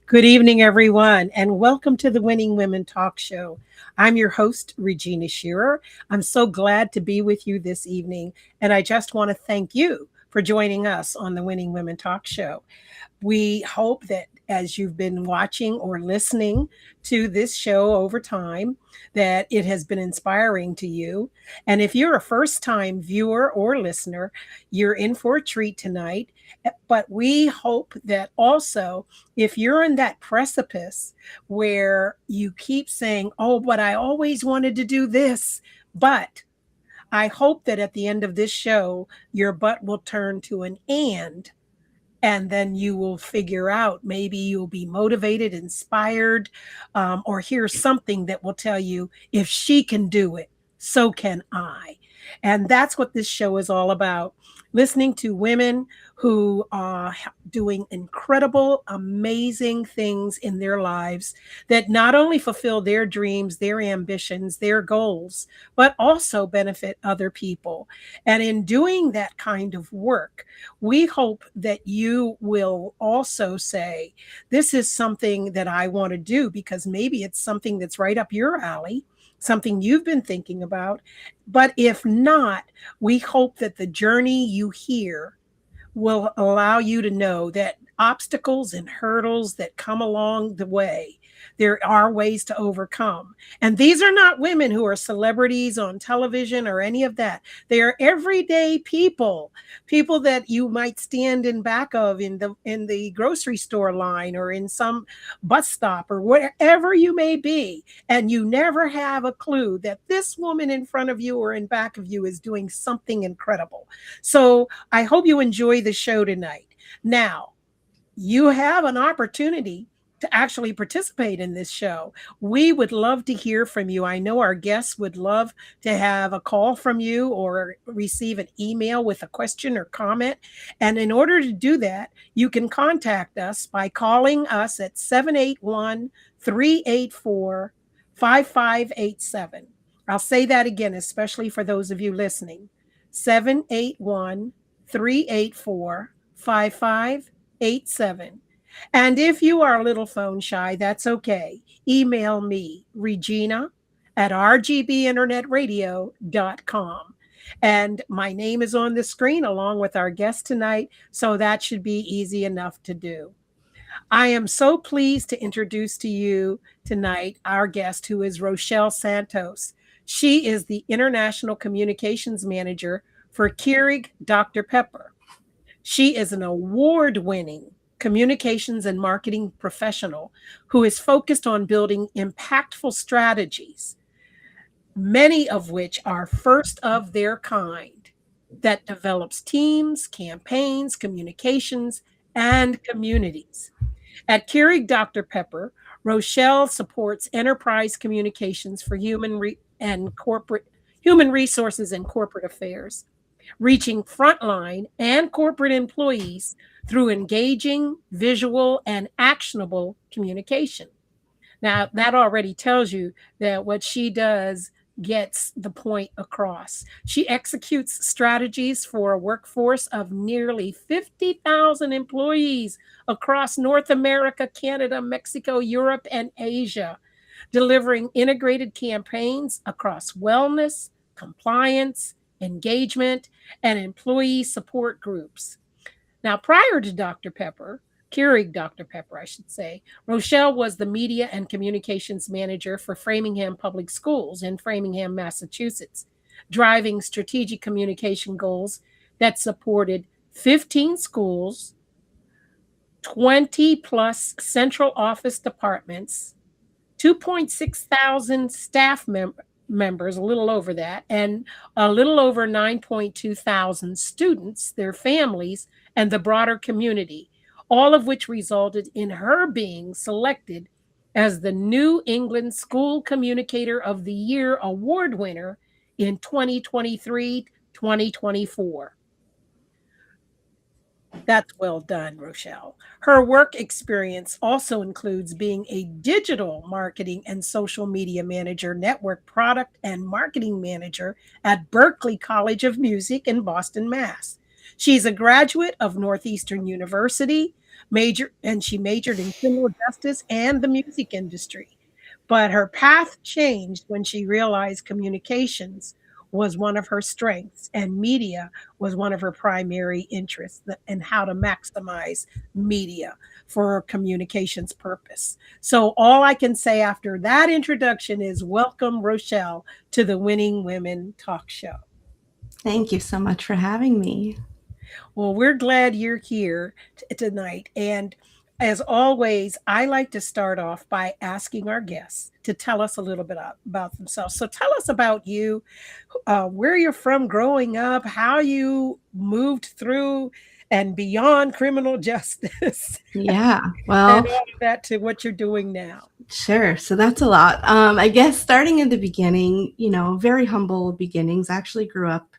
Good evening, everyone, and welcome to the Winning Women Talk Show. I'm your host, Regina Shearer. I'm so glad to be with you this evening, and I just want to thank you for joining us on the Winning Women Talk Show. We hope that as you've been watching or listening to this show over time, that it has been inspiring to you. And if you're a first time viewer or listener, you're in for a treat tonight. But we hope that also, if you're in that precipice where you keep saying, oh, but I always wanted to do this, but I hope that at the end of this show, your butt will turn to an and then you will figure out, maybe you'll be motivated, inspired, or hear something that will tell you, if she can do it, so can I. And that's what this show is all about, listening to women who are doing incredible, amazing things in their lives that not only fulfill their dreams, their ambitions, their goals, but also benefit other people. And in doing that kind of work, we hope that you will also say, this is something that I want to do, because maybe it's something that's right up your alley, something you've been thinking about. But if not, we hope that the journey you hear will allow you to know that obstacles and hurdles that come along the way, there are ways to overcome. And these are not women who are celebrities on television or any of that. They are everyday people, people that you might stand in back of in the grocery store line or in some bus stop or wherever you may be. And you never have a clue that this woman in front of you or in back of you is doing something incredible. So I hope you enjoy the show tonight. Now, you have an opportunity to actually participate in this show. We would love to hear from you. I know our guests would love to have a call from you or receive an email with a question or comment. And in order to do that, you can contact us by calling us at 781 384 5587. I'll say that again, especially for those of you listening. 781 384 5587. And if you are a little phone shy, that's okay. Email me, Regina at rgbinternetradio.com. And my name is on the screen along with our guest tonight, so that should be easy enough to do. I am so pleased to introduce to you tonight our guest, who is Rochelle Santos. She is the International Communications Manager for Keurig Dr. Pepper. She is an award-winning communications and marketing professional who is focused on building impactful strategies, many of which are first of their kind, that develops teams, campaigns, communications, and communities. At Keurig Dr. Pepper, Rochelle supports enterprise communications for human resources and corporate affairs, reaching frontline and corporate employees through engaging, visual, and actionable communication. Now, that already tells you that what she does gets the point across. She executes strategies for a workforce of nearly 50,000 employees across North America, Canada, Mexico, Europe, and Asia, delivering integrated campaigns across wellness, compliance, engagement, and employee support groups. Now, prior to Dr. Pepper, Keurig Dr. Pepper, I should say, Rochelle was the media and communications manager for Framingham Public Schools in Framingham, Massachusetts, driving strategic communication goals that supported 15 schools, 20 plus central office departments, 2.6 thousand staff members, a little over that, and a little over 9.2 thousand students, their families, and the broader community, all of which resulted in her being selected as the New England School Communicator of the Year award winner in 2023-2024. That's well done, Rochelle. Her work experience also includes being a digital marketing and social media manager, network product and marketing manager at Berklee College of Music in Boston, Mass. She's a graduate of Northeastern University, She majored in criminal justice and the music industry. But her path changed when she realized communications was one of her strengths and media was one of her primary interests, and how to maximize media for communications purpose. So all I can say after that introduction is welcome, Rochelle, to the Winning Women Talk Show. Thank you so much for having me. Well, we're glad you're here tonight. And as always, I like to start off by asking our guests to tell us a little bit about themselves. So tell us about you, where you're from growing up, how you moved through and beyond criminal justice, Yeah, and well, all of that to what you're doing now. sure. So that's a lot. I guess starting at the beginning, very humble beginnings. I actually grew up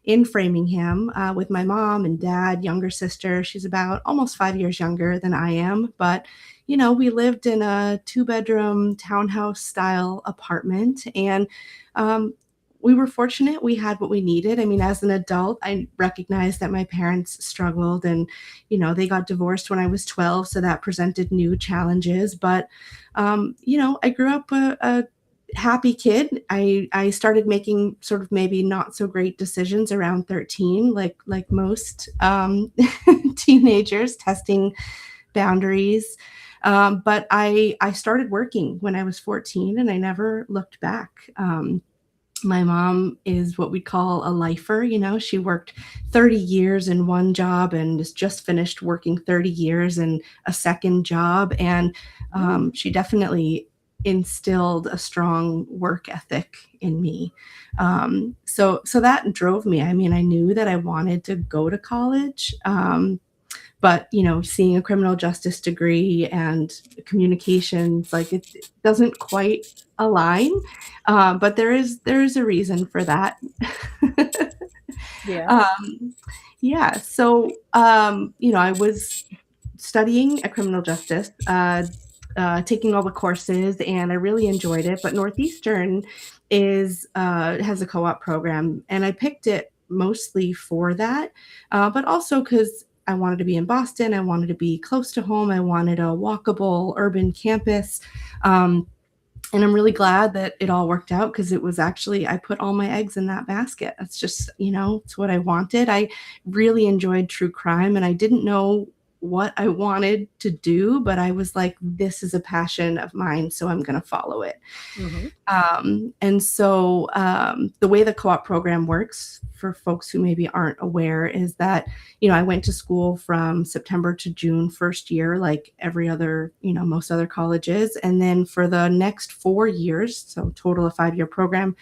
in Framingham with my mom and dad, younger sister. She's about almost 5 years younger than I am. But, we lived in a 2-bedroom townhouse style apartment. And um, we were fortunate. We had what we needed. I mean, as an adult, I recognized that my parents struggled and, they got divorced when I was 12. So that presented new challenges. But, I grew up a happy kid. I started making sort of maybe not so great decisions around 13, like most teenagers, testing boundaries. But I started working when I was 14, and I never looked back. My mom is what we call a lifer. She worked 30 years in one job and has just finished working 30 years in a second job. And she definitely instilled a strong work ethic in me. So that drove me. I mean, I knew that I wanted to go to college. But seeing a criminal justice degree and communications, like it doesn't quite align, but there is a reason for that. Yeah. um, yeah, so I was studying a criminal justice, taking all the courses, and I really enjoyed it. But Northeastern is has a co-op program, and I picked it mostly for that, but also because I wanted to be in Boston. I wanted to be close to home. I wanted a walkable urban campus. Um, and I'm really glad that it all worked out because it was actually, I put all my eggs in that basket. That's just, it's what I wanted. I really enjoyed true crime, and I didn't know what I wanted to do, but I was like, this is a passion of mine, so I'm going to follow it. Mm-hmm. And so the way the co-op program works, for folks who maybe aren't aware, is that, I went to school from September to June first year, like every other, most other colleges. And then for the next 4 years, so total of 5-year program,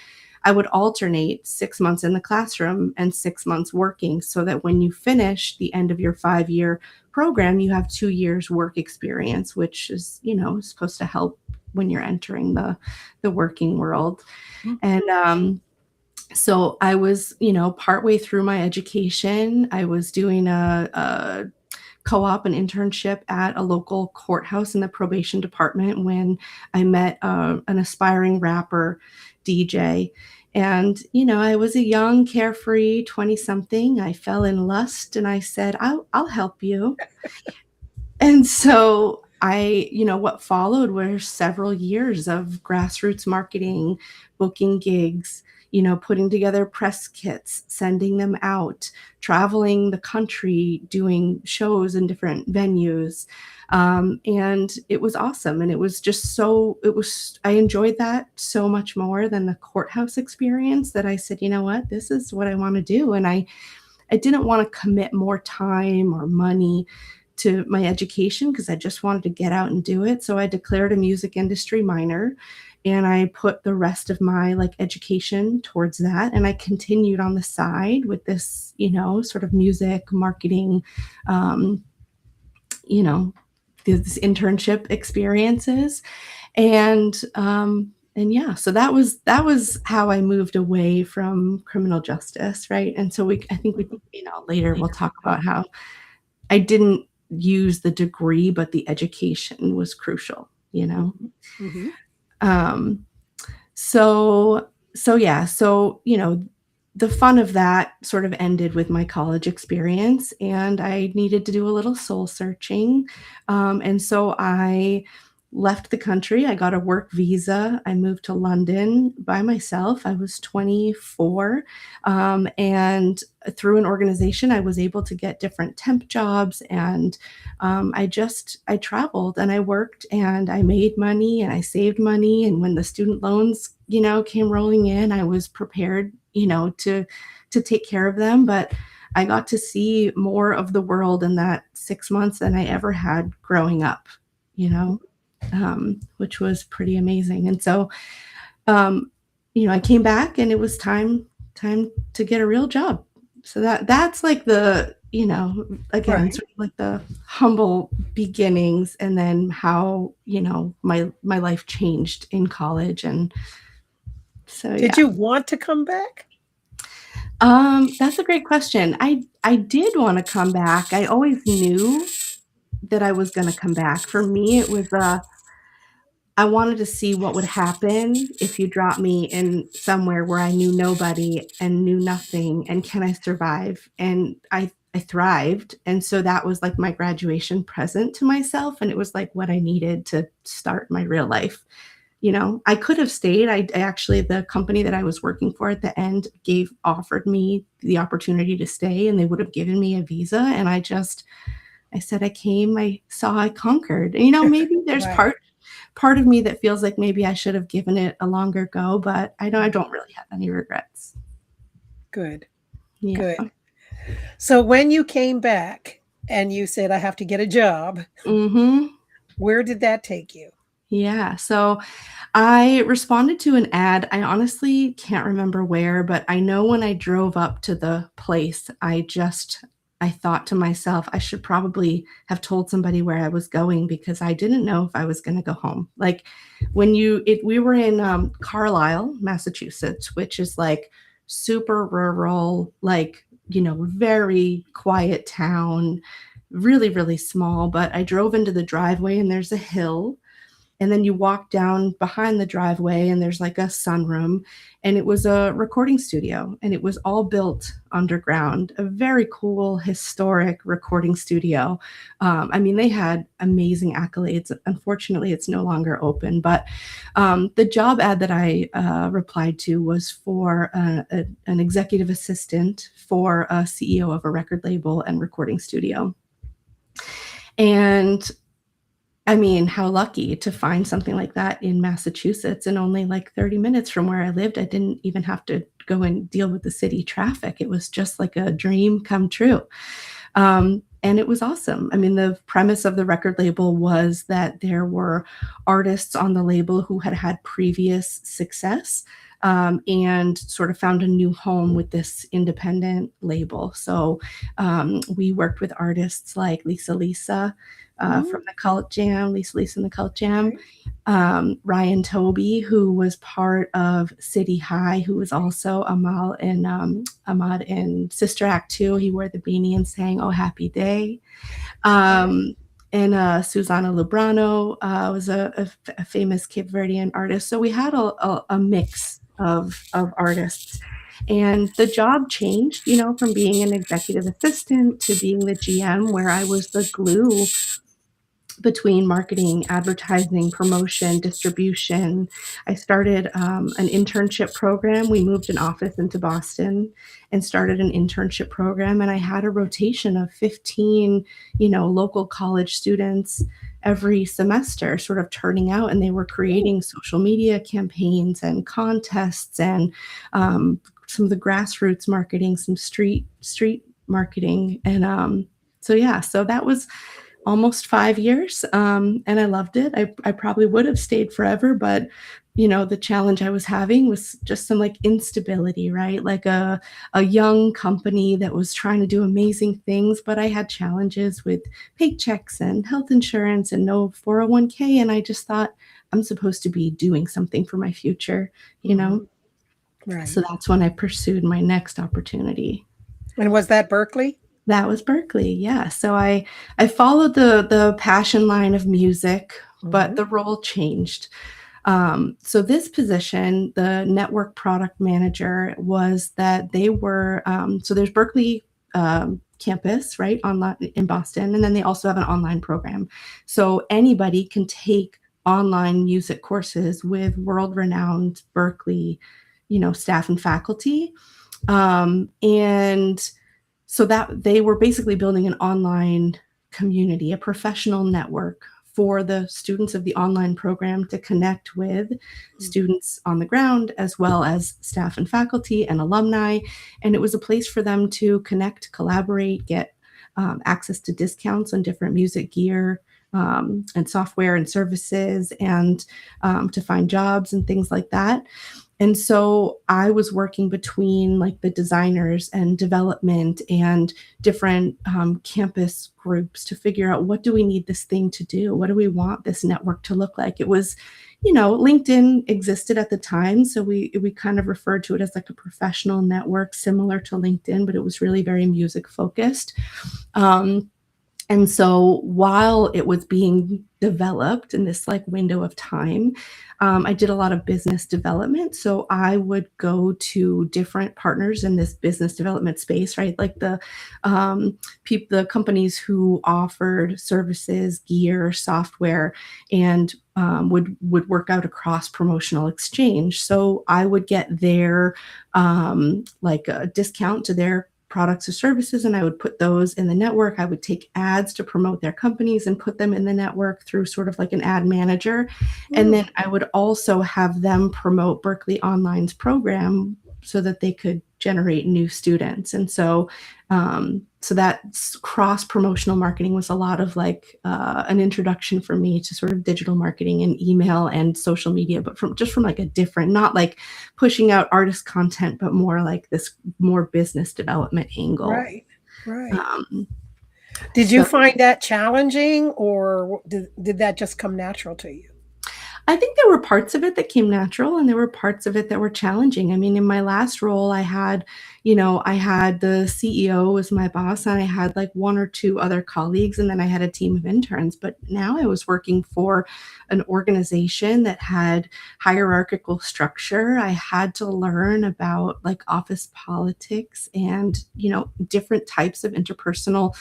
I would alternate 6 months in the classroom and 6 months working, so that when you finish the end of your 5-year program, you have 2 years work experience, which is, supposed to help when you're entering the working world. And so I was, partway through my education. I was doing a co-op, an internship at a local courthouse in the probation department when I met an aspiring rapper, DJ. And, I was a young, carefree 20-something. I fell in lust, and I said, I'll help you. And so what followed were several years of grassroots marketing, booking gigs, putting together press kits, sending them out, traveling the country, doing shows in different venues. And it was awesome. And it was just I enjoyed that so much more than the courthouse experience, that I said, you know what, this is what I want to do. And I didn't want to commit more time or money to my education because I just wanted to get out and do it. So I declared a music industry minor, and I put the rest of my education towards that. And I continued on the side with this, sort of music marketing, um, you know, this internship experiences. And yeah, so that was how I moved away from criminal justice, right? And so I think later we'll talk about how I didn't use the degree, but the education was crucial, Mm-hmm. Um, so yeah, so the fun of that sort of ended with my college experience, and I needed to do a little soul searching. And so I left the country. I got a work visa. I moved to London by myself. I was 24. And through an organization, I was able to get different temp jobs. And I traveled and I worked and I made money and I saved money. And when the student loans, came rolling in, I was prepared, to take care of them. But I got to see more of the world in that 6 months than I ever had growing up, you know, which was pretty amazing. And so, um, I came back and it was time to get a real job. So that's like the, again, Right. sort of like the humble beginnings, and then how, my life changed in college. And so, Did yeah. you want to come back? That's a great question. I did want to come back. I always knew that I was going to come back. For me, it was I wanted to see what would happen if you dropped me in somewhere where I knew nobody and knew nothing, and can I survive? And I thrived. And so that was like my graduation present to myself, and it was like what I needed to start my real life. I could have stayed. I actually, the company that I was working for at the end offered me the opportunity to stay, and they would have given me a visa. And I said, I came, I saw, I conquered. And, maybe there's Right. part of me that feels like maybe I should have given it a longer go, but I don't really have any regrets. Good. Yeah. Good. So when you came back and you said, I have to get a job, Mhm. where did that take you? Yeah. So I responded to an ad. I honestly can't remember where, but I know when I drove up to the place, I thought to myself, I should probably have told somebody where I was going, because I didn't know if I was going to go home. Like we were in Carlisle, Massachusetts, which is like super rural, like, very quiet town, really, really small. But I drove into the driveway and there's a hill, and then you walk down behind the driveway and there's like a sunroom, and it was a recording studio, and it was all built underground, a very cool historic recording studio. I mean, they had amazing accolades. Unfortunately, it's no longer open, but the job ad that I replied to was for an executive assistant for a CEO of a record label and recording studio. And I mean, how lucky to find something like that in Massachusetts, and only like 30 minutes from where I lived. I didn't even have to go and deal with the city traffic. It was just like a dream come true. And it was awesome. I mean, the premise of the record label was that there were artists on the label who had had previous success, and sort of found a new home with this independent label. So we worked with artists like Lisa, Mm, from the Cult Jam, Lisa and the Cult Jam, okay. Ryan Toby, who was part of City High, who was also Ahmad in Sister Act 2. He wore the beanie and sang "Oh Happy Day." Okay. Um, and Susana Lubrano was a famous Cape Verdean artist. So we had a mix of artists. And the job changed, from being an executive assistant to being the GM, where I was the glue between marketing, advertising, promotion, distribution. I started an internship program. We moved an office into Boston and started an internship program. And I had a rotation of 15, local college students every semester, sort of turning out, and they were Ooh, creating social media campaigns and contests, and some of the grassroots marketing, some street marketing. And so, yeah, so that was almost 5 years. And I loved it. I probably would have stayed forever, but the challenge I was having was just some like instability, right? Like a young company that was trying to do amazing things, but I had challenges with paychecks and health insurance and no 401k. And I just thought, I'm supposed to be doing something for my future, you mhm. know? Right. So that's when I pursued my next opportunity. And was that Berkeley? That was Berkeley, yeah. So I followed the passion line of music, but Mhm. the role changed. So this position, the network product manager, was that they were, so there's Berkeley campus, right, online in Boston, and then they also have an online program. So anybody can take online music courses with world-renowned Berkeley, staff and faculty. And so that they were basically building an online community, a professional network for the students of the online program to connect with students on the ground, as well as staff and faculty and alumni. And it was a place for them to connect, collaborate, get access to discounts on different music gear, and software and services, and to find jobs and things like that. And so I was working between like the designers and development and different campus groups to figure out, what do we need this thing to do? What do we want this network to look like? It was, LinkedIn existed at the time, so we kind of referred to it as like a professional network similar to LinkedIn, but it was really very music focused. And so while it was being developed in this like window of time, I did a lot of business development. So I would go to different partners in this business development space, right? Like the companies who offered services, gear, software, and would work out a cross promotional exchange. So I would get their like a discount to their products or services, and I would put those in the network. I would take ads to promote their companies and put them in the network through sort of like an ad manager. And then I would also have them promote Berkeley Online's program so that they could generate new students. And so so that cross promotional marketing was a lot of like an introduction for me to sort of digital marketing and email and social media, but from like a different, not like pushing out artist content, but more like this more business development angle. Right. Did you So find that challenging, or did that just come natural to you? I think there were parts of it that came natural and there were parts of it that were challenging. I mean, in my last role, I had the CEO was my boss, and I had like one or two other colleagues, and then I had a team of interns. But now I was working for an organization that had hierarchical structure. I had to learn about like office politics and, different types of interpersonal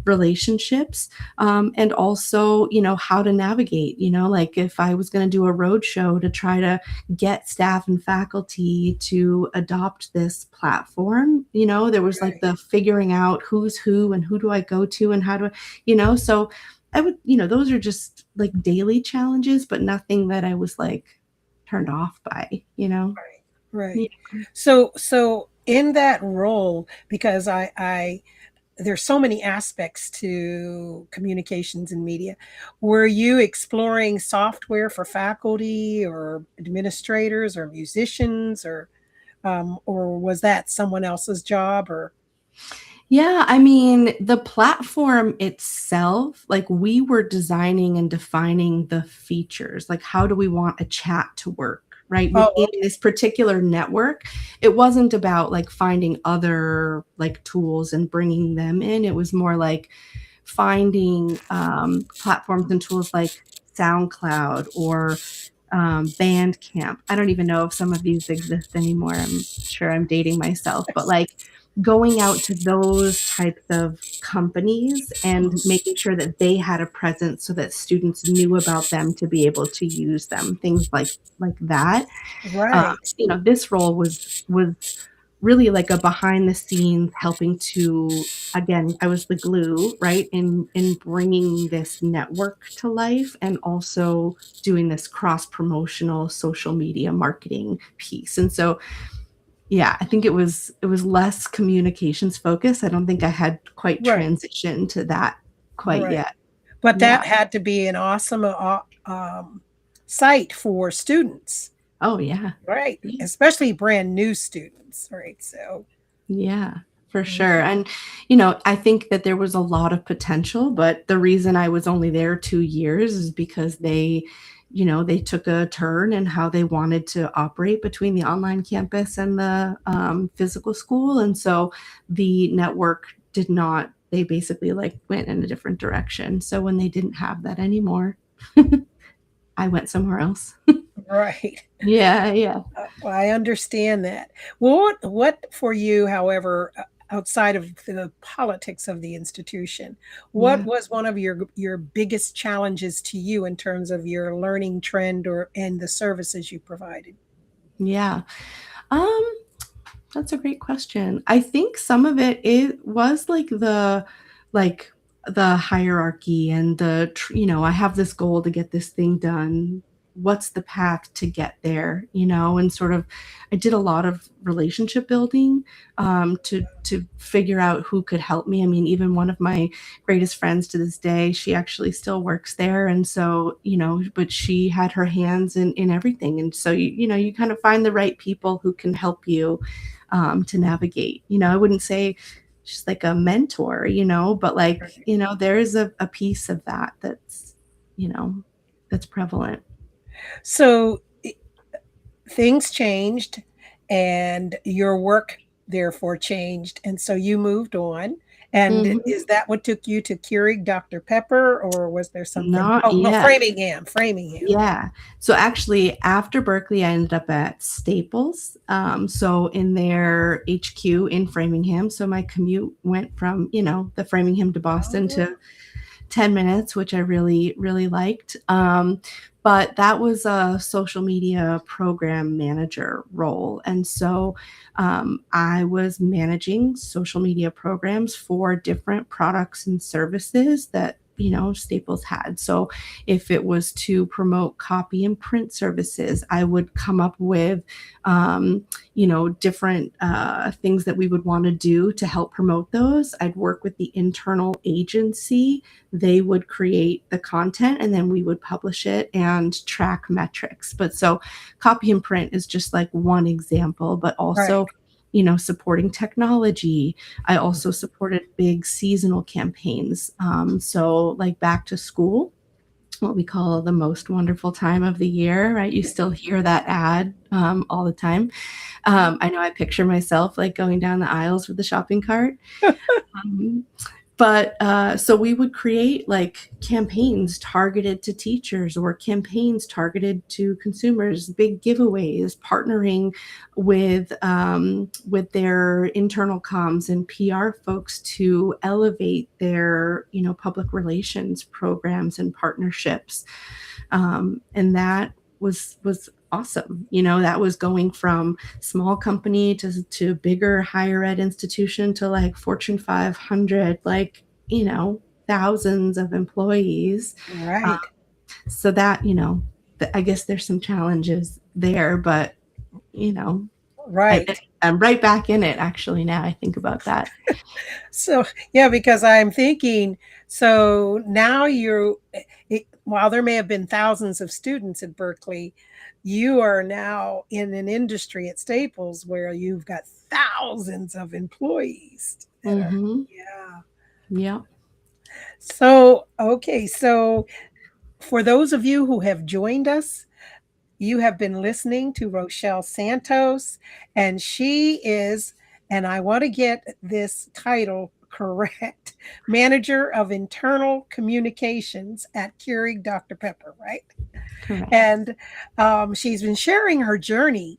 relationships, and also how to navigate, like if I was going to do a road show to try to get staff and faculty to adopt this platform, there was like the figuring out who's who and who do I go to and how do I, so I would, those are just like daily challenges, but nothing that I was like turned off by. Right. So in that role, because I there's so many aspects to communications and media. Were you exploring software for faculty or administrators or musicians, or was that someone else's job? Or Yeah, I mean, the platform itself, like we were designing and defining the features, like how do we want a chat to work, right? oh, Within this particular network, it wasn't about like finding other like tools and bringing them in. It was more like finding platforms and tools like SoundCloud or Bandcamp. I don't even know if some of these exist anymore. I'm sure I'm dating myself, but like going out to those types of companies and making sure that they had a presence so that students knew about them to be able to use them, things like that. right, This role was really like a behind the scenes helping to, again, I was the glue, right, in bringing this network to life and also doing this cross promotional social media marketing piece. And so yeah, I think it was less communications focused. I don't think I had quite right, transitioned to that quite right. yet. But Yeah. that had to be an awesome site for students, Oh yeah. right? Yeah. Especially brand new students, right? So, Yeah, for mm, sure. And, I think that there was a lot of potential, but the reason I was only there 2 years is because they took a turn in how they wanted to operate between the online campus and the physical school. And so the network did not, they basically like went in a different direction. So when they didn't have that anymore, I went somewhere else. Right. Yeah, yeah. Well, I understand that. Well, what for you, however, outside of the politics of the institution, what Yeah. was one of your biggest challenges to you in terms of your learning trend or and the services you provided? Yeah. Um, that's a great question. I think some of it was like the hierarchy and I have this goal to get this thing done. What's the path to get there? And sort of I did a lot of relationship building to figure out who could help me. I mean, even one of my greatest friends to this day, she actually still works there. And so, but she had her hands in everything. And so, you kind of find the right people who can help you to navigate. I wouldn't say she's like a mentor, but like, there is a piece of that you know, that's prevalent. So things changed and your work therefore changed. And so you moved on. And Mhm. is that what took you to Keurig Dr. Pepper, or was there something? Not Oh, no, yet. Framingham, Framingham. Yeah. So actually, after Berkeley, I ended up at Staples. So in their HQ in Framingham. So my commute went from, the Framingham to Boston Oh, to 10 minutes, which I really, really liked. But that was a social media program manager role. And so I was managing social media programs for different products and services that Staples had. So if it was to promote copy and print services, I would come up with different things that we would want to do to help promote those. I'd work with the internal agency. They would create the content and then we would publish it and track metrics. But so copy and print is just like one example, but right. also supporting technology. I also supported big seasonal campaigns. So like back to school, what we call the most wonderful time of the year, right? You still hear that ad all the time. I know I picture myself like going down the aisles with the shopping cart. Um, but so we would create like campaigns targeted to teachers or campaigns targeted to consumers, big giveaways, partnering with their internal comms and PR folks to elevate their public relations programs and partnerships. And that was awesome. That was going from small company to bigger higher ed institution to like Fortune 500, like, thousands of employees. Uh, Right. so that, I guess there's some challenges there, but, you know, I, Right. I'm right back in it actually now I think about that. So, yeah, because I'm thinking, so now while there may have been thousands of students at Berkeley, you are now in an industry at Staples where you've got thousands of employees that are, Hmm. yeah. Yeah. So, okay. So, for those of you who have joined us, you have been listening to Rochelle Santos, and she is, and I want to get this title correct, Manager of Internal Communications at Keurig Dr. Pepper, right? Correct. And she's been sharing her journey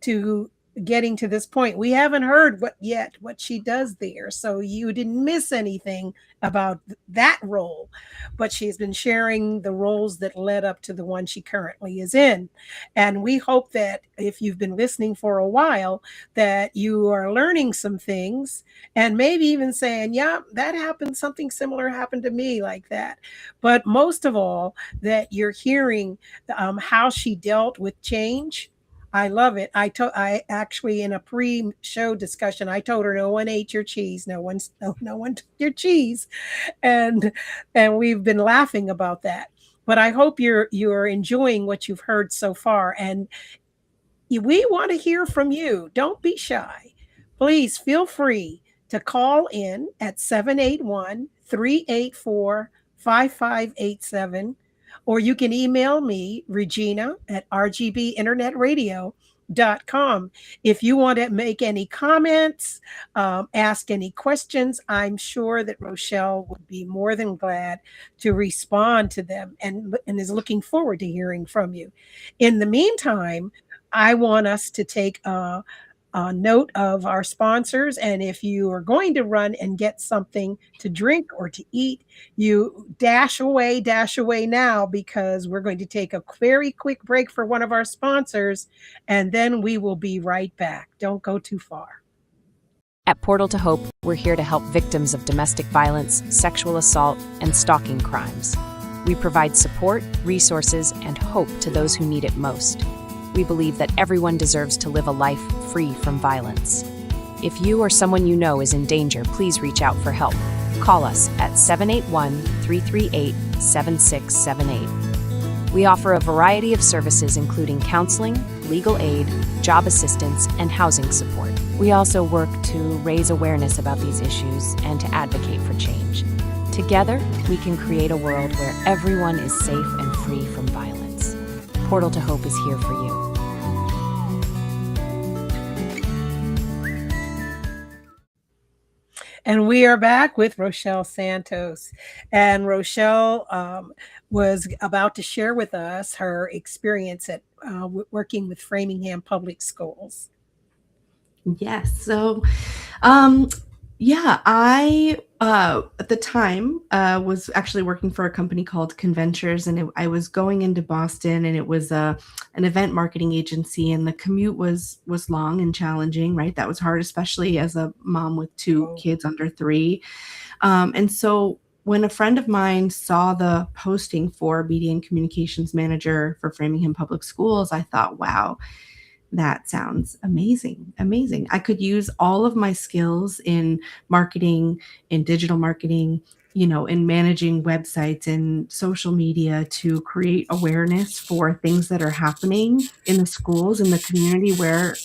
to getting to this point. We haven't heard what she does there, so you didn't miss anything about that role. But she's been sharing the roles that led up to the one she currently is in, and we hope that if you've been listening for a while, that you are learning some things and maybe even saying, "Yeah, that happened. Something similar happened to me like that." But most of all, that you're hearing how she dealt with change. I love it. I actually in a pre-show discussion, I told her no one ate your cheese, no one took your cheese, and we've been laughing about that. But I hope you're enjoying what you've heard so far, and we want to hear from you. Don't be shy. Please feel free to call in at 781-384-5587, or you can email me, Regina, at RGB Internet Radio, com. If you want to make any comments, ask any questions, I'm sure that Rochelle would be more than glad to respond to them, and is looking forward to hearing from you. In the meantime, I want us to take a note of our sponsors. And if you are going to run and get something to drink or to eat, you dash away now, because we're going to take a very quick break for one of our sponsors, and then we will be right back. Don't go too far. At Portal to Hope, we're here to help victims of domestic violence, sexual assault, and stalking crimes. We provide support, resources, and hope to those who need it most. We believe that everyone deserves to live a life free from violence. If you or someone you know is in danger, please reach out for help. Call us at 781-338-7678. We offer a variety of services including counseling, legal aid, job assistance, and housing support. We also work to raise awareness about these issues and to advocate for change. Together, we can create a world where everyone is safe and free from violence. Portal to Hope is here for you. And we are back with Rochelle Santos. And Rochelle was about to share with us her experience at working with Framingham Public Schools. Yes. So, yeah, I at the time was actually working for a company called Conventures, and I was going into Boston, and it was an event marketing agency, and the commute was long and challenging. Right, that was hard, especially as a mom with two kids under 3. And so when a friend of mine saw the posting for media and communications manager for Framingham Public Schools, I thought, wow, that sounds amazing. Amazing. I could use all of my skills in marketing, in digital marketing, in managing websites and social media to create awareness for things that are happening in the schools, in the community where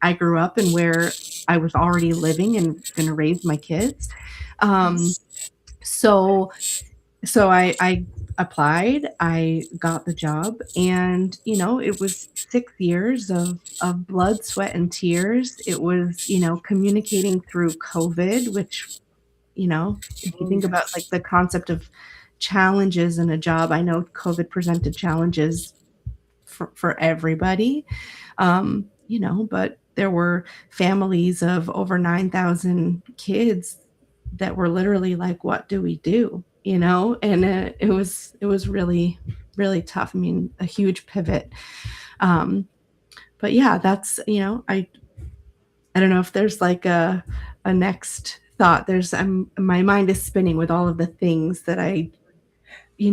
I grew up and where I was already living and going to raise my kids. Yes. So I applied, I got the job, and it was 6 years of blood, sweat, and tears. It was, communicating through COVID, which, if you Oh, think about yes. like the concept of challenges in a job, I know COVID presented challenges for everybody. But there were families of over 9,000 kids that were literally like, what do we do? And it was really, really tough. I mean, a huge pivot. But yeah, that's, I don't know if there's like a next thought. My mind is spinning with all of the things that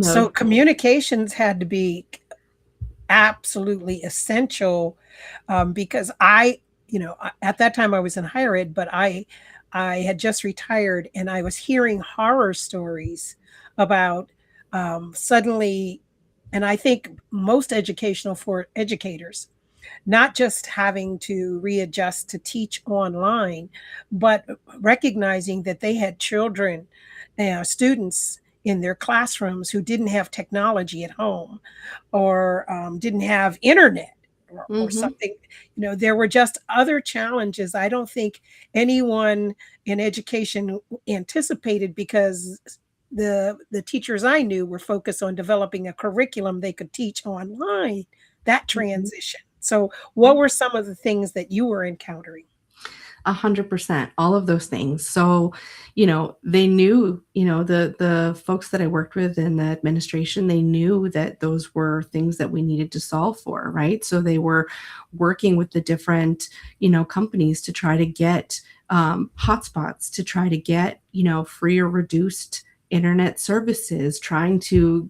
So communications had to be absolutely essential, because at that time I was in higher ed, but I had just retired, and I was hearing horror stories about suddenly, and I think most educational for educators, not just having to readjust to teach online, but recognizing that they had children, students in their classrooms who didn't have technology at home, or didn't have internet, or Mhm. something. There were just other challenges I don't think anyone in education anticipated, because the teachers I knew were focused on developing a curriculum they could teach online, that Mhm. transition. So what were some of the things that you were encountering? 100%, all of those things. So, they knew, the folks that I worked with in the administration, they knew that those were things that we needed to solve for, right? So they were working with the different, companies to try to get hotspots, to try to get, free or reduced internet services, trying to,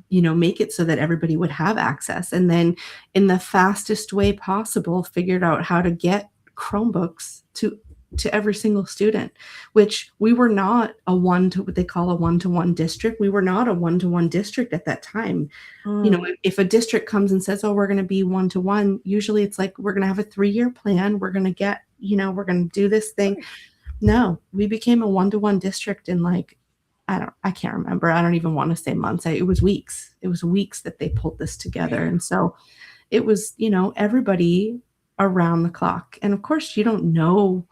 make it so that everybody would have access. And then in the fastest way possible, figured out how to get Chromebooks to every single student, which we were not a one to what they call a one-to-one district. We were not a one-to-one district at that time. Mm, If a district comes and says, oh, we're going to be one-to-one, usually it's like, we're going to have a 3-year plan. We're going to get, we're going to do this thing. right. No, we became a one-to-one district in like, I can't remember. I don't even want to say months. It was weeks. It was weeks that they pulled this together. And so it was, everybody around the clock. And of course, you don't know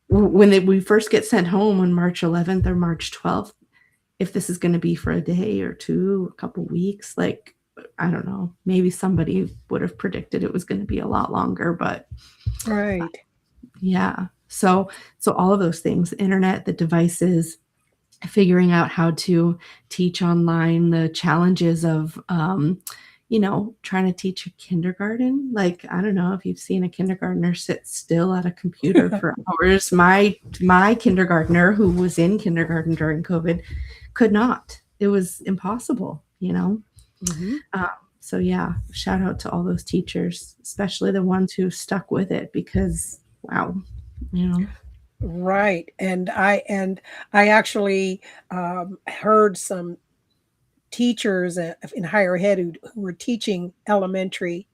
when we first get sent home on March 11th or March 12th, if this is going to be for a day or two, a couple weeks. Like, I don't know, maybe somebody would have predicted it was going to be a lot longer, but Right. yeah. So all of those things, the internet, the devices, figuring out how to teach online, the challenges of, trying to teach a kindergarten. Like, I don't know if you've seen a kindergartner sit still at a computer for hours. My kindergartner, who was in kindergarten during COVID, could not. It was impossible. Mhm. So yeah, shout out to all those teachers, especially the ones who stuck with it, because wow, you know. Right. And I actually heard some teachers in higher ed who were teaching elementary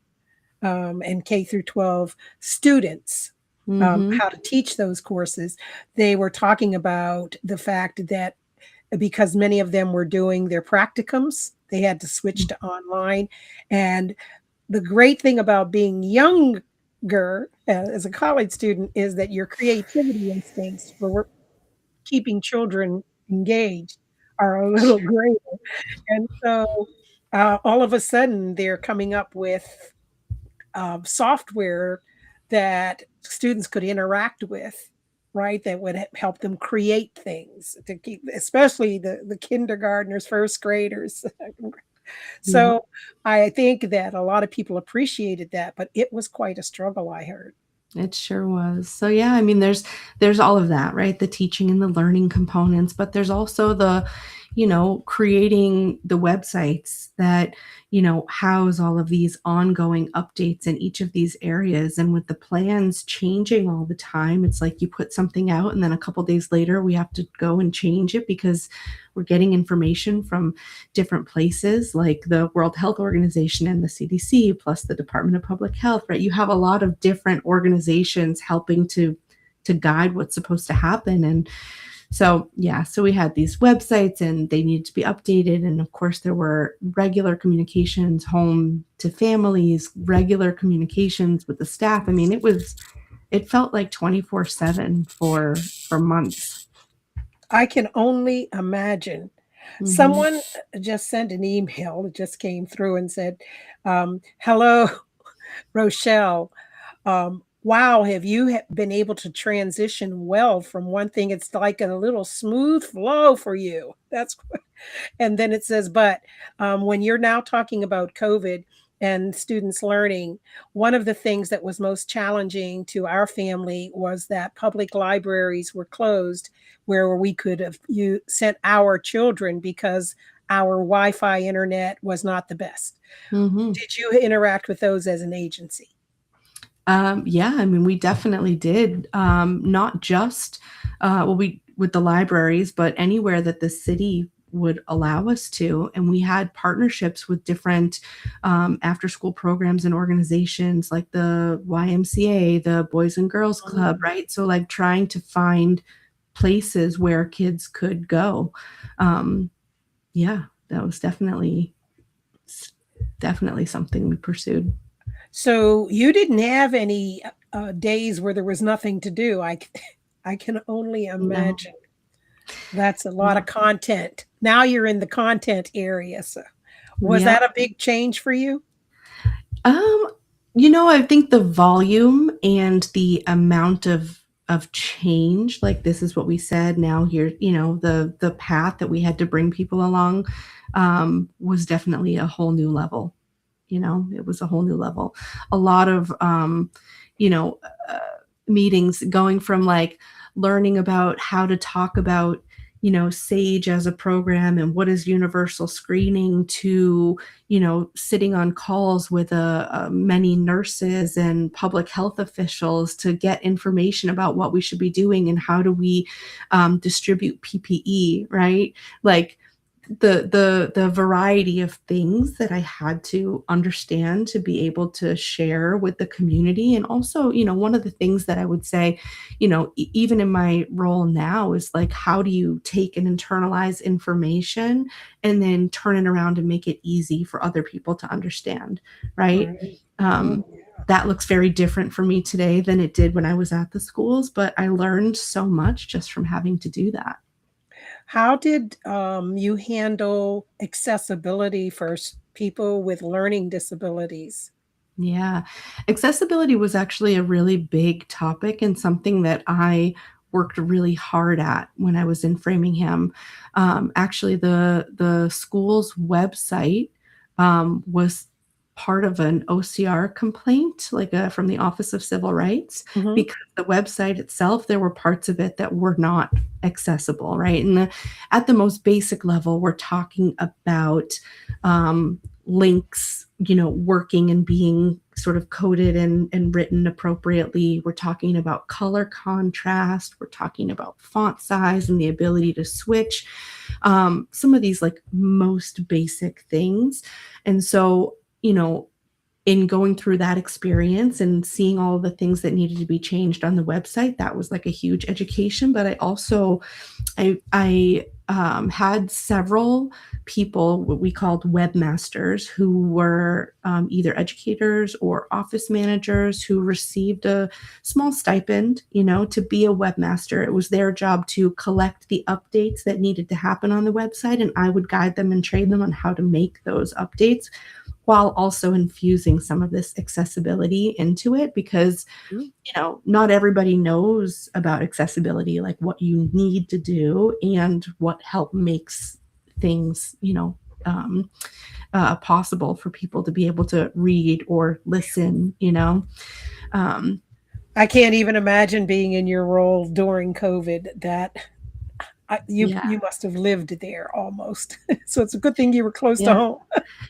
and K through 12 students Mm-hmm. how to teach those courses. They were talking about the fact that because many of them were doing their practicums, they had to switch to online. And the great thing about being younger as a college student is that your creativity instincts for keeping children engaged are a little greater. And so all of a sudden, they're coming up with software that students could interact with, right? That would help them create things to keep, especially the kindergartners, first graders. Yeah. So I think that a lot of people appreciated that, but it was quite a struggle, I heard. It sure was. So yeah, I mean there's all of that, right? The teaching and the learning components, but there's also the, creating the websites that, house all of these ongoing updates in each of these areas. And with the plans changing all the time, it's like you put something out and then a couple days later we have to go and change it because we're getting information from different places like the World Health Organization and the CDC, plus the Department of Public Health, right? You have a lot of different organizations helping to guide what's supposed to happen. And so, yeah, so we had these websites and they needed to be updated. And of course, there were regular communications home to families, regular communications with the staff. I mean, it felt like 24/7 for months. I can only imagine. Hmm. Someone just sent an email, it just came through and said, hello, Rochelle. Wow, have you been able to transition well from one thing? It's like a little smooth flow for you. That's and then it says, but when you're now talking about COVID and students learning, one of the things that was most challenging to our family was that public libraries were closed where we could have you sent our children because our Wi-Fi internet was not the best. Hmm. Did you interact with those as an agency? Yeah, I mean, we definitely did. Not just we with the libraries, but anywhere that the city would allow us to. And we had partnerships with different after school programs and organizations like the YMCA, the Boys and Girls Club, Mhm. right? So, like trying to find places where kids could go. Um, yeah, that was definitely something we pursued. So you didn't have any days where there was nothing to do. I can only No, imagine. That's a lot of no. content. Now you're in the content area. So was Yeah. that a big change for you? Um, I think the volume and the amount of change, like this is what we said, now here, the path that we had to bring people along, was definitely a whole new level. It was a whole new level. A lot of you know, uh, meetings going from like learning about how to talk about SAGE as a program and what is universal screening to sitting on calls with many nurses and public health officials to get information about what we should be doing and how do we distribute PPE, right? Like the variety of things that I had to understand to be able to share with the community. And also, one of the things that I would say, even in my role now is like, how do you take and internalize information and then turn it around and make it easy for other people to understand, right? Right. Um, that looks very different for me today than it did when I was at the schools, but I learned so much just from having to do that. How did you handle accessibility for people with learning disabilities? Yeah. Accessibility was actually a really big topic and something that I worked really hard at when I was in Framingham. Actually, the school's website was part of an OCR complaint, like from the Office of Civil Rights, Mhm. because the website itself, there were parts of it that were not accessible, right? And at the most basic level, we're talking about links, working and being sort of coded and written appropriately. We're talking about color contrast. We're talking about font size and the ability to switch. Some of these like most basic things. And so, in going through that experience and seeing all the things that needed to be changed on the website, that was like a huge education. But I also I had several people, what we called webmasters, who were either educators or office managers who received a small stipend, to be a webmaster. It was their job to collect the updates that needed to happen on the website, and I would guide them and train them on how to make those updates while also infusing some of this accessibility into it because Mm. not everybody knows about accessibility, like what you need to do and what help makes things, possible for people to be able to read or listen. Um, I can't even imagine being in your role during COVID. You yeah, must have lived there almost. So it's a good thing you were close to yeah. home.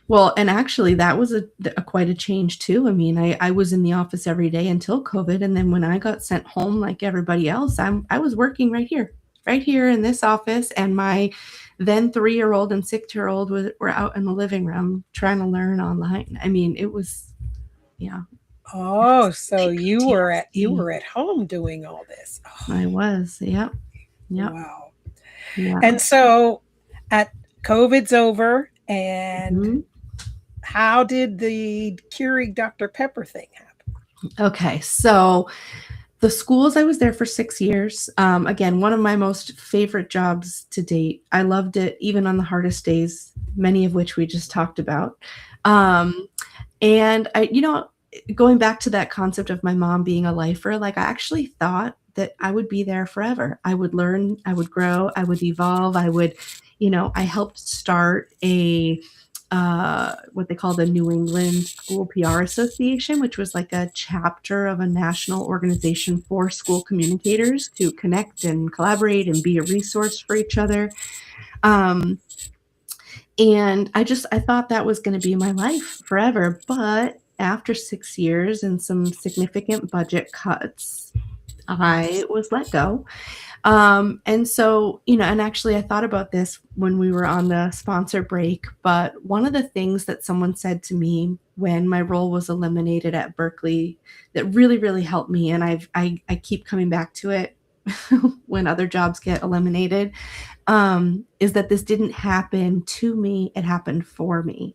Well, and actually that was a quite a change too. I mean, I was in the office every day until COVID, and then when I got sent home like everybody else, I was working right here in this office, and my then 3-year-old and 6-year-old were out in the living room trying to learn online. I mean, it was yeah, it Oh, was so like you PTSD. were at home doing all this. Oh, I was, yep, yep, wow. yeah. And so at COVID's over, and Mhm. how did the Keurig Dr. Pepper thing happen? Okay, so the schools, I was there for 6 years. Again, one of my most favorite jobs to date. I loved it even on the hardest days, many of which we just talked about. Um, and going back to that concept of my mom being a lifer, like I actually thought that I would be there forever. I would learn, I would grow, I would evolve, I helped start a what they call the New England School PR Association, which was like a chapter of a national organization for school communicators to connect and collaborate and be a resource for each other. Um, and I thought that was going to be my life forever. But after 6 years and some significant budget cuts, I was let go. And so, and actually I thought about this when we were on the sponsor break, but one of the things that someone said to me when my role was eliminated at Berkeley that really, really helped me, and I keep coming back to it when other jobs get eliminated, is that this didn't happen to me, it happened for me.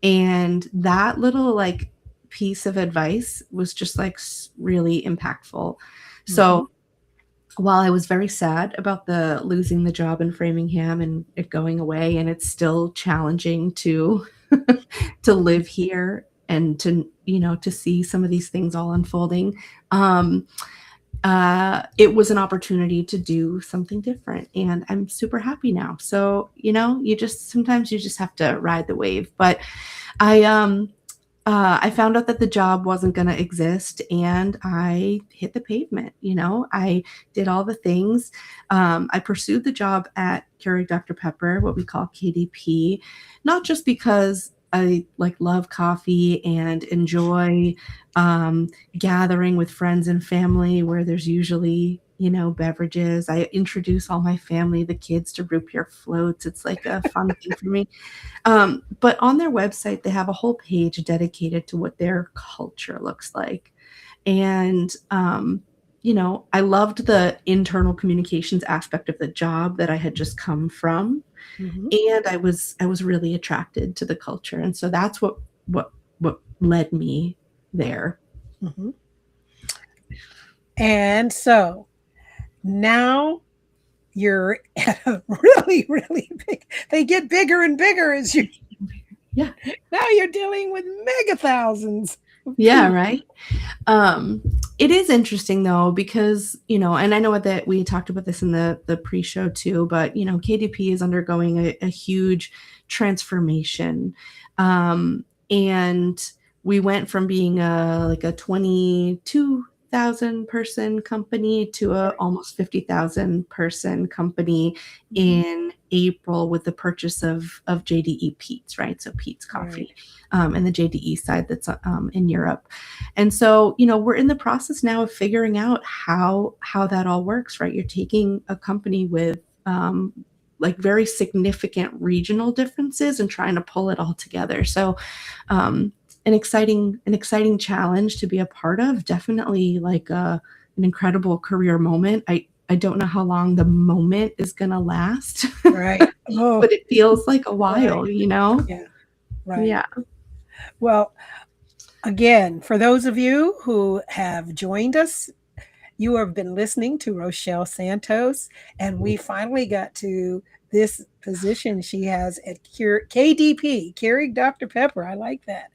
And that little like piece of advice was just like really impactful. Mhm. So while I was very sad about the losing the job in Framingham and it going away, and it's still challenging to to live here and to see some of these things all unfolding, um, it was an opportunity to do something different, and I'm super happy now. So, you just sometimes you just have to ride the wave. But I I found out that the job wasn't going to exist and I hit the pavement. I did all the things. I pursued the job at Keurig Dr. Pepper, what we call KDP, not just because I like love coffee and enjoy gathering with friends and family where there's usually, beverages. I introduce all my family, the kids, to root beer floats. It's like a fun thing for me. But on their website, they have a whole page dedicated to what their culture looks like. And, I loved the internal communications aspect of the job that I had just come from. Mhm. And I was really attracted to the culture. And so that's what led me there. Mhm. And so now you're at a really, really big, they get bigger and bigger as you, Yeah. now you're dealing with mega thousands. Yeah, right. It is interesting though, because, and I know that we talked about this in the pre-show too, but KDP is undergoing a huge transformation. And we went from being like a 22,000 person company to a almost 50,000 person company in April with the purchase of JDE Pete's, right? So Pete's Coffee, and the JDE side that's in Europe. And so, we're in the process now of figuring out how that all works, right? You're taking a company with like very significant regional differences and trying to pull it all together. So, an exciting challenge to be a part of. Definitely like an incredible career moment. I don't know how long the moment is going to last, Right. Oh, but it feels like a while, right. Yeah. Right. Yeah. Well, again, for those of you who have joined us, you have been listening to Rochelle Santos, and we finally got to this position she has at KDP, Keurig Dr. Pepper. I like that.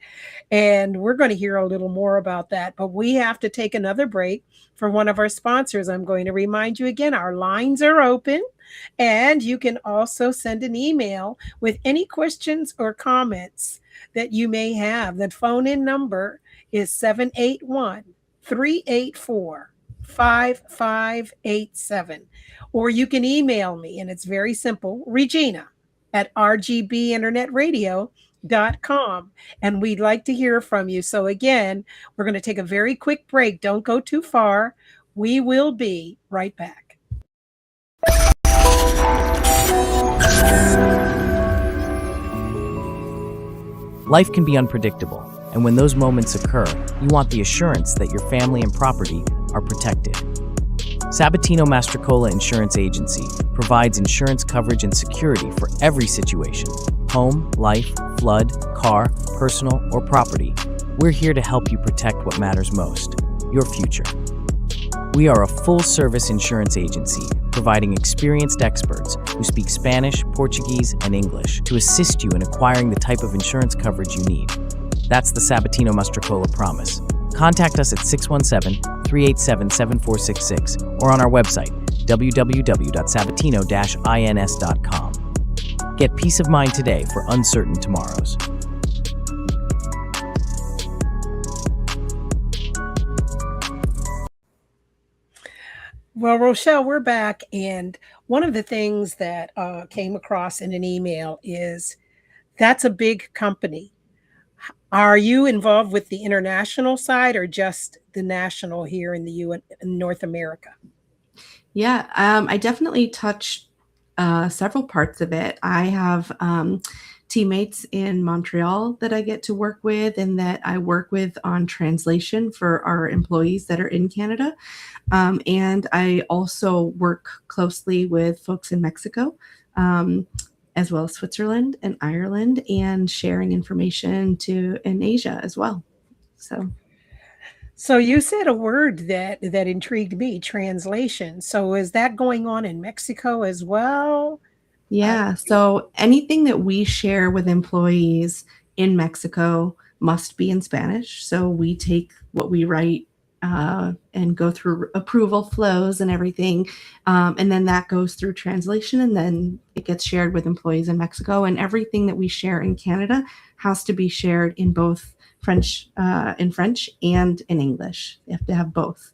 And we're going to hear a little more about that. But we have to take another break for one of our sponsors. I'm going to remind you again, our lines are open. And you can also send an email with any questions or comments that you may have. The phone in number is 781 384 5587. Or you can email me, and it's very simple, Regina at rgbinternetradio.com. And we'd like to hear from you. So, again, we're going to take a very quick break. Don't go too far. We will be right back. Life can be unpredictable, and when those moments occur, you want the assurance that your family and property are protected. Sabatino Mastrocola Insurance Agency provides insurance coverage and security for every situation: home, life, flood, car, personal, or property. We're here to help you protect what matters most: your future. We are a full-service insurance agency providing experienced experts who speak Spanish, Portuguese, and English to assist you in acquiring the type of insurance coverage you need. That's the Sabatino Mastrocola promise. Contact us at 617-387-7466 or on our website, www.sabatino-ins.com. Get peace of mind today for uncertain tomorrows. Well, Rochelle, we're back. And one of the things that came across in an email is that's a big company. Are you involved with the international side or just the national here in the in North America? Yeah, I definitely touch several parts of it. I have teammates in Montreal that I get to work with and that I work with on translation for our employees that are in Canada. And I also work closely with folks in Mexico, as well as Switzerland and Ireland, and sharing information in Asia as well. So you said a word that intrigued me, translation. So is that going on in Mexico as well? Yeah. So anything that we share with employees in Mexico must be in Spanish. So we take what we write and go through approval flows and everything. And then that goes through translation, and then it gets shared with employees in Mexico. And everything that we share in Canada has to be shared in both French and in English. You have to have both.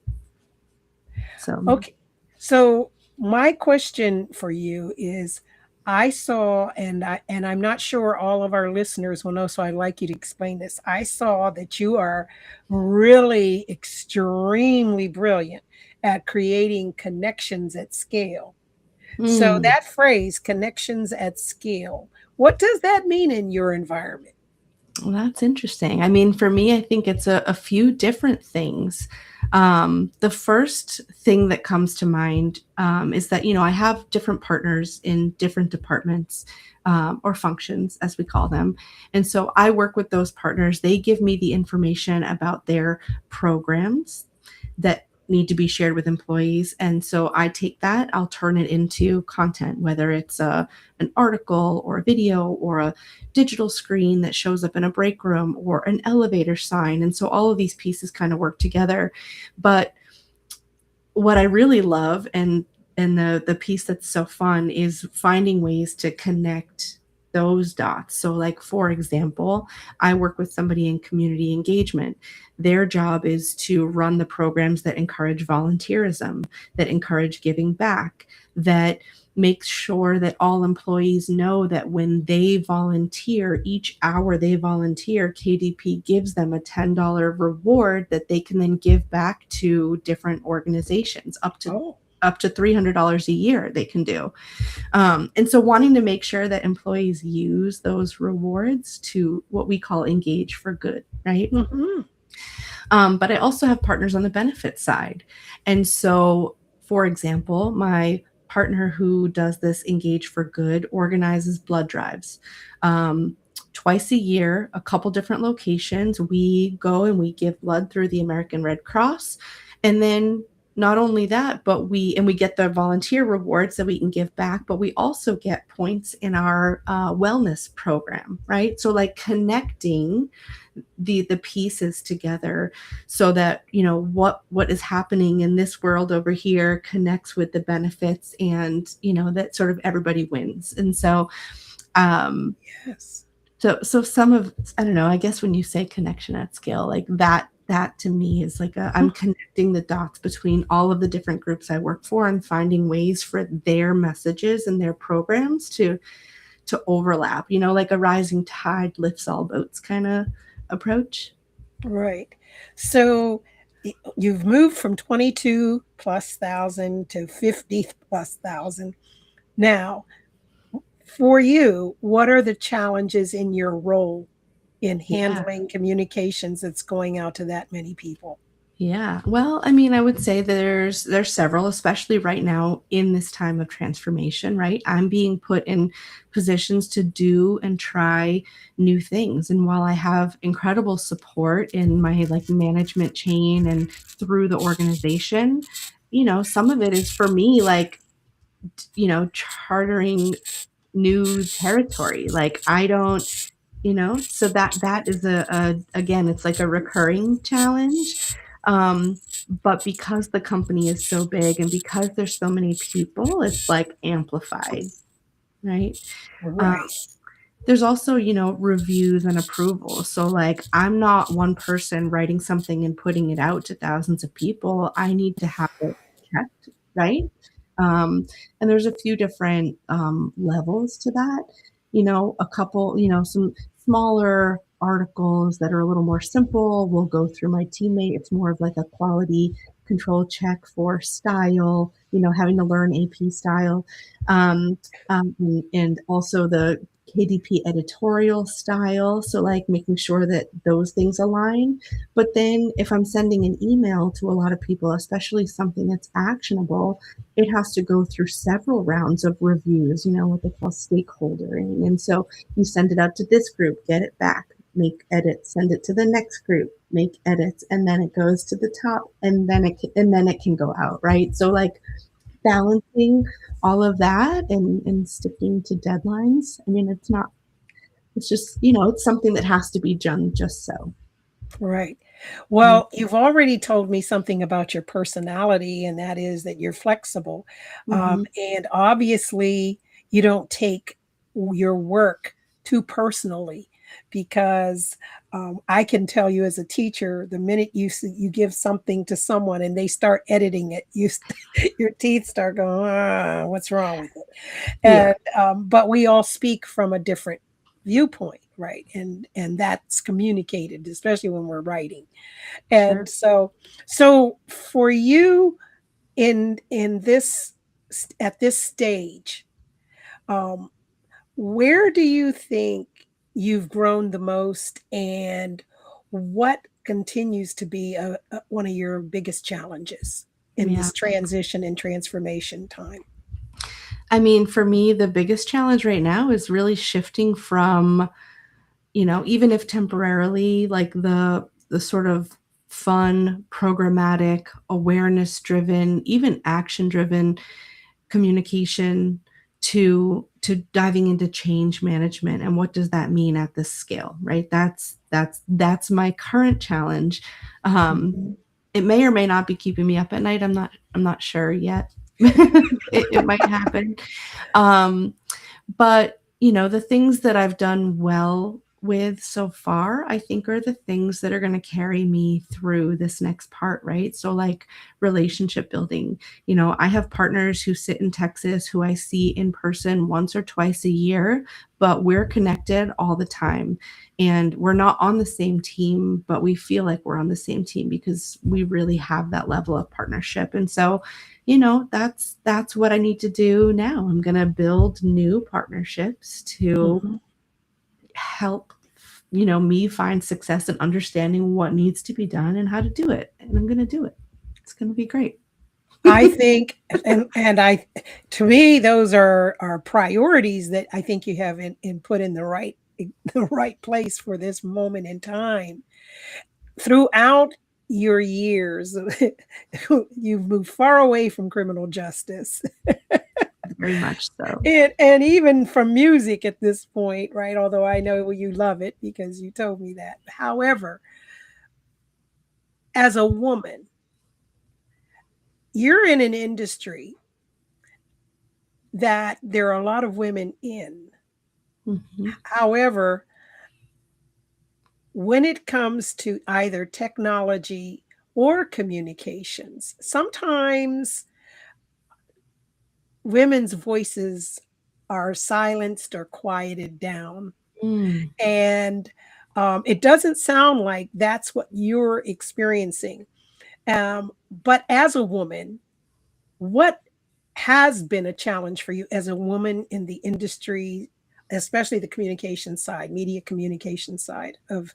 So Okay. So my question for you is, I saw, and I'm not sure all of our listeners will know, so I'd like you to explain this. I saw that you are really extremely brilliant at creating connections at scale. So Mm. that phrase, connections at scale, what does that mean in your environment? Well, that's interesting. I mean, for me, I think it's a few different things. The first thing that comes to mind is that, I have different partners in different departments or functions, as we call them. And so I work with those partners. They give me the information about their programs that need to be shared with employees. And so I take that, I'll turn it into content, whether it's an article or a video or a digital screen that shows up in a break room or an elevator sign. And so all of these pieces kind of work together. But what I really love and the piece that's so fun is finding ways to connect those dots. So like for example, I work with somebody in community engagement. Their job is to run the programs that encourage volunteerism, that encourage giving back, that makes sure that all employees know that when they volunteer, each hour they volunteer, KDP gives them a $10 reward that they can then give back to different organizations, Oh, up to $300 a year they can do. And so wanting to make sure that employees use those rewards to what we call engage for good, right? mm-hmm. But I also have partners on the benefit side. And so, for example, my partner who does this Engage for Good organizes blood drives. Twice a year, a couple different locations, we go and we give blood through the American Red Cross. And then not only that, but we get the volunteer rewards that we can give back, but we also get points in our wellness program, right? So like connecting the pieces together so that what is happening in this world over here connects with the benefits, and that sort of everybody wins. And so Yes. so some of, I don't know, I guess when you say connection at scale, like that to me is like I'm connecting the dots between all of the different groups I work for and finding ways for their messages and their programs to overlap, like a rising tide lifts all boats kind of approach. Right. So you've moved from 22 plus thousand to 50 plus thousand. Now, for you, what are the challenges in your role in Yeah. handling communications that's going out to that many people? Yeah. Well, I mean, I would say there's several, especially right now in this time of transformation, right? I'm being put in positions to do and try new things. And while I have incredible support in my like management chain and through the organization, some of it is for me like chartering new territory. Like I don't, so that is again, it's like a recurring challenge. But because the company is so big and because there's so many people, it's like amplified, right? Um, Right. there's also, reviews and approvals. So like I'm not one person writing something and putting it out to thousands of people. I need to have it checked, right? And there's a few different levels to that. A couple, some smaller articles that are a little more simple will go through my teammate. It's more of like a quality control check for style, having to learn AP style. And also the KDP editorial style. So like making sure that those things align. But then if I'm sending an email to a lot of people, especially something that's actionable, it has to go through several rounds of reviews, what they call stakeholdering. And so you send it out to this group, get it back, make edits, send it to the next group, make edits, and then it goes to the top, and then it can go out, right? So like balancing all of that and sticking to deadlines. I mean, it's just, it's something that has to be done just so. Right. Mm. Well, you've already told me something about your personality, and that is that you're flexible. Mhm. And obviously, you don't take your work too personally because I can tell you as a teacher, the minute you give something to someone and they start editing it, your teeth start going, what's wrong with it? Yeah, And but we all speak from a different viewpoint, right? And that's communicated, especially when we're writing. sure. And so for you, in this at this stage, um, where do you think you've grown the most, and what continues to be one of your biggest challenges in Yeah. this transition and transformation time? I mean, for me, the biggest challenge right now is really shifting from, even if temporarily, like the sort of fun, programmatic, awareness driven, even action driven communication to diving into change management, and what does that mean at this scale, right? That's my current challenge. um Mhm. it may or may not be keeping me up at night. I'm not sure yet. It might happen. um but, the things that I've done well with so far, I think are the things that are going to carry me through this next part, right? So, like relationship building. I have partners who sit in Texas who I see in person once or twice a year, but we're connected all the time. And we're not on the same team, but we feel like we're on the same team because we really have that level of partnership. And so, that's what I need to do now. I'm going to build new partnerships to Mhm. help, me find success and understanding what needs to be done and how to do it. And I'm going to do it. It's going to be great. I think, and I, to me, those are priorities that I think you have in put in the right place for this moment in time. Throughout your years, you've moved far away from criminal justice, Very much so. and even from music at this point, right? Although I know you love it because you told me that. However, as a woman, you're in an industry that there are a lot of women in. Mhm. However, when it comes to either technology or communications, sometimes women's voices are silenced or quieted down. Mm. And it doesn't sound like that's what you're experiencing. But as a woman, what has been a challenge for you as a woman in the industry, especially the communication side, media communication side of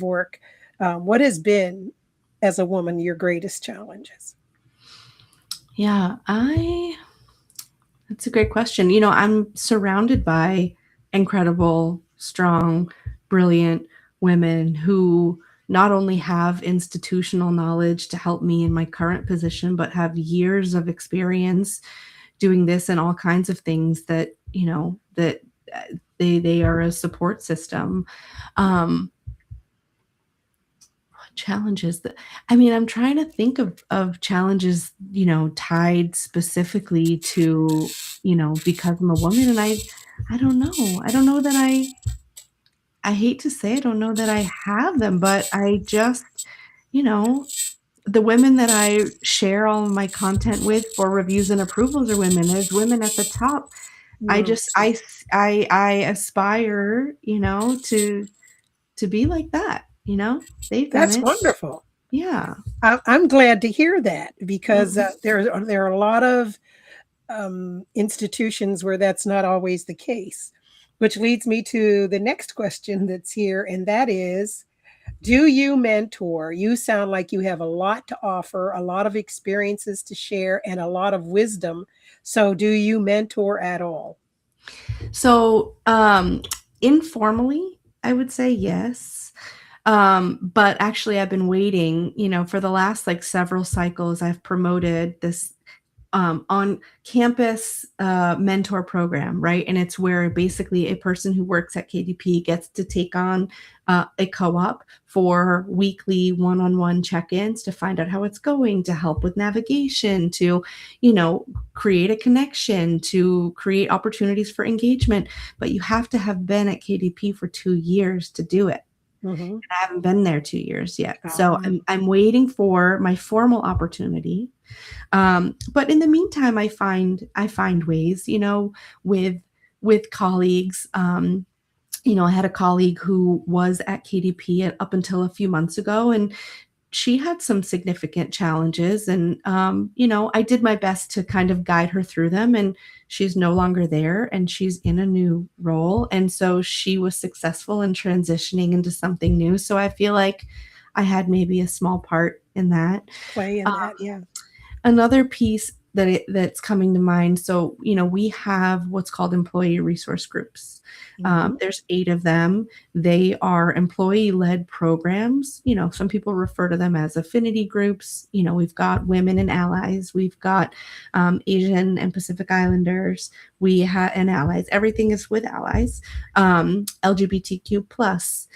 work? What has been, as a woman, your greatest challenges? Yeah, that's a great question. I'm surrounded by incredible, strong, brilliant women who not only have institutional knowledge to help me in my current position, but have years of experience doing this and all kinds of things that, that they are a support system. Um, Challenges that, I mean, I'm trying to think of challenges, tied specifically to, because I'm a woman, and I don't know. I don't know that I hate to say I don't know that I have them, but I just, you know, the women that I share all of my content with for reviews and approvals are women. There's women at the top. I Mm, just I aspire, to be like that, They've done that's it. wonderful. Yeah. I'm glad to hear that because Mhm. there are a lot of institutions where that's not always the case, which leads me to the next question that's here, and that is, do you mentor? You sound like you have a lot to offer, a lot of experiences to share, and a lot of wisdom. So, do you mentor at all? So, informally, I would say yes. But actually, I've been waiting, for the last like several cycles. I've promoted this on campus mentor program, right? And it's where basically a person who works at KDP gets to take on a co-op for weekly one-on-one check-ins to find out how it's going, to help with navigation, to, create a connection, to create opportunities for engagement. But you have to have been at KDP for 2 years to do it. Hmm. I haven't been there 2 years yet. So I'm waiting for my formal opportunity. But in the meantime, I find ways, with colleagues. I had a colleague who was at KDP up until a few months ago, and she had some significant challenges, and I did my best to kind of guide her through them, and she's no longer there and she's in a new role, and so she was successful in transitioning into something new. So I feel like I had maybe a small part in that. Play in that, yeah. Another piece that's coming to mind, so we have what's called employee resource groups. There's 8 of them. They are employee-led programs. Some people refer to them as affinity groups. We've got women and allies. We've got Asian and Pacific Islanders. We have and allies. Everything is with allies. LGBTQ plus.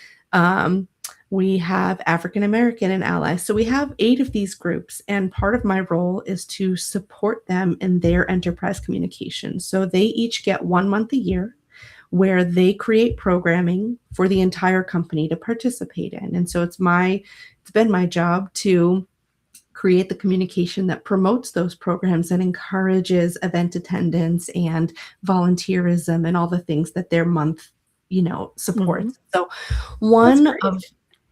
We have African American and allies. So we have 8 of these groups, and part of my role is to support them in their enterprise communication. So they each get 1 month a year where they create programming for the entire company to participate in. And so it's been my job to create the communication that promotes those programs and encourages event attendance and volunteerism and all the things that their month supports. So one of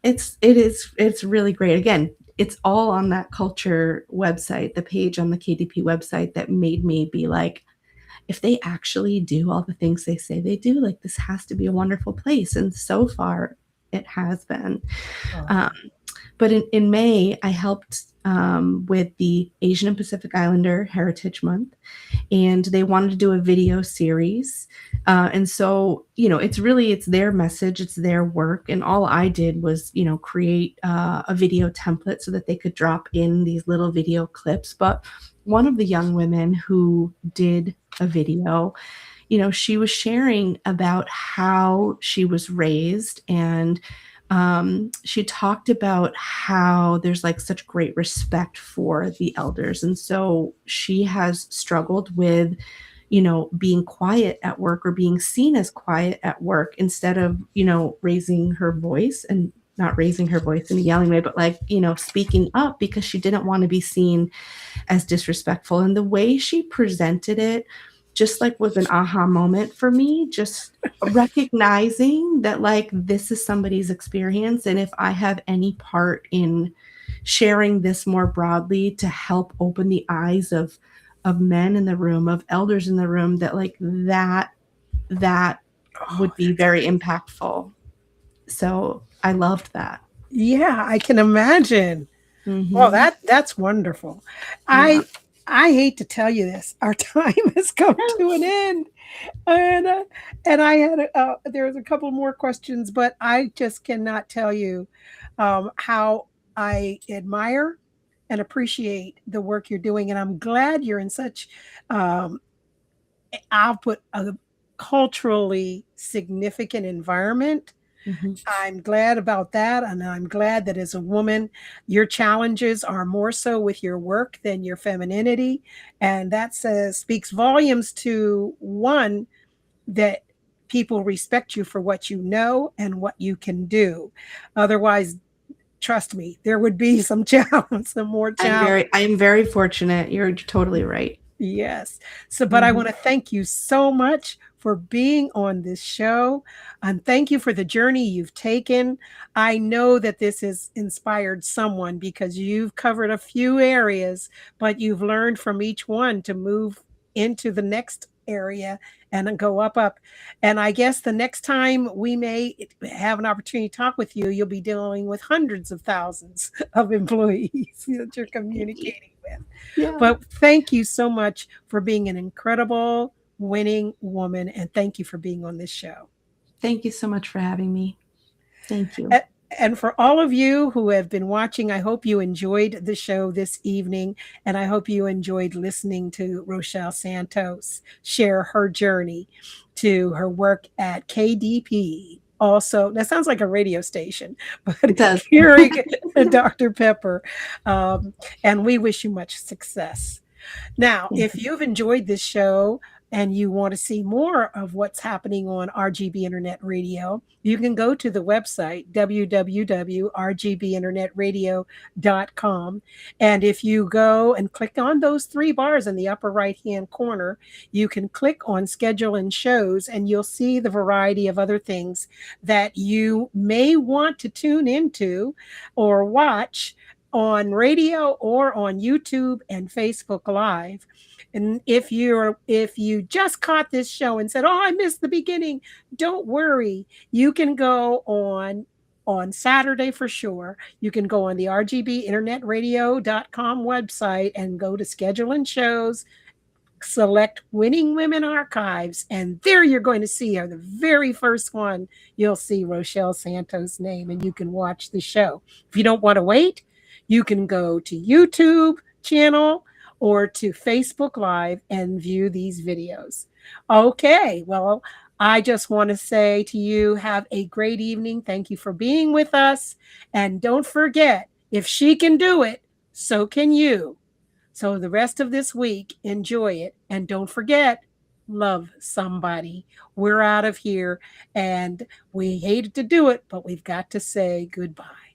it's really great. Again, it's all on that culture website, the page on the KDP website, that made me be like, if they actually do all the things they say they do, like, this has to be a wonderful place. And so far it has been. But in May, I helped with the Asian and Pacific Islander Heritage Month, and they wanted to do a video series. And so, it's their message, it's their work. And all I did was, create a video template so that they could drop in these little video clips. But one of the young women who did a video, she was sharing about how she was raised, and she talked about how there's like such great respect for the elders. And so she has struggled with, being quiet at work or being seen as quiet at work, instead of, raising her voice, and not raising her voice in a yelling way, but speaking up, because she didn't want to be seen as disrespectful. And the way she presented it just was an aha moment for me, just recognizing that this is somebody's experience. And if I have any part in sharing this more broadly to help open the eyes of men in the room, of elders in the room, that would be very impactful. So I loved that. Yeah, I can imagine. Well, that's wonderful. Yeah. I hate to tell you this, our time has come to an end, and I had there's a couple more questions, but I just cannot tell you how I admire and appreciate the work you're doing, and I'm glad you're in such I'll put a culturally significant environment. I'm glad about that. And I'm glad that as a woman, your challenges are more so with your work than your femininity. And that speaks volumes to, one, that people respect you for what you know and what you can do. Otherwise, trust me, there would be some challenge, some more challenge. I am very fortunate. You're totally right. Yes. So, but I want to thank you so much for being on this show. And thank you for the journey you've taken. I know that this has inspired someone, because you've covered a few areas, but you've learned from each one to move into the next area and go up. And I guess the next time we may have an opportunity to talk with you, you'll be dealing with hundreds of thousands of employees that you're communicating with. Yeah. But thank you so much for being an incredible winning woman. And thank you for being on this show. Thank you so much for having me. Thank you. And for all of you who have been watching, I hope you enjoyed the show this evening. And I hope you enjoyed listening to Rochelle Santos share her journey to her work at KDP. Also, that sounds like a radio station, but it does. Hearing Dr. Pepper. And we wish you much success. Now, if you've enjoyed this show and you want to see more of what's happening on RGB Internet Radio, you can go to the website, www.rgbinternetradio.com. And if you go and click on those 3 bars in the upper right-hand corner, you can click on Schedule and Shows, and you'll see the variety of other things that you may want to tune into or watch on radio or on YouTube and Facebook Live. And if you just caught this show and said, "Oh, I missed the beginning," don't worry. You can go on Saturday for sure. You can go on the rgbinternetradio.com website and go to schedule and shows, select Winning Women Archives, and there you're going to see her. The very first one, you'll see Rochelle Santos' name, and you can watch the show. If you don't want to wait, you can go to YouTube channel or to Facebook Live and view these videos. Okay, well, I just want to say to you, have a great evening. Thank you for being with us. And don't forget, if she can do it, so can you. So the rest of this week, enjoy it. And don't forget, love somebody. We're out of here, and we hated to do it, but we've got to say goodbye.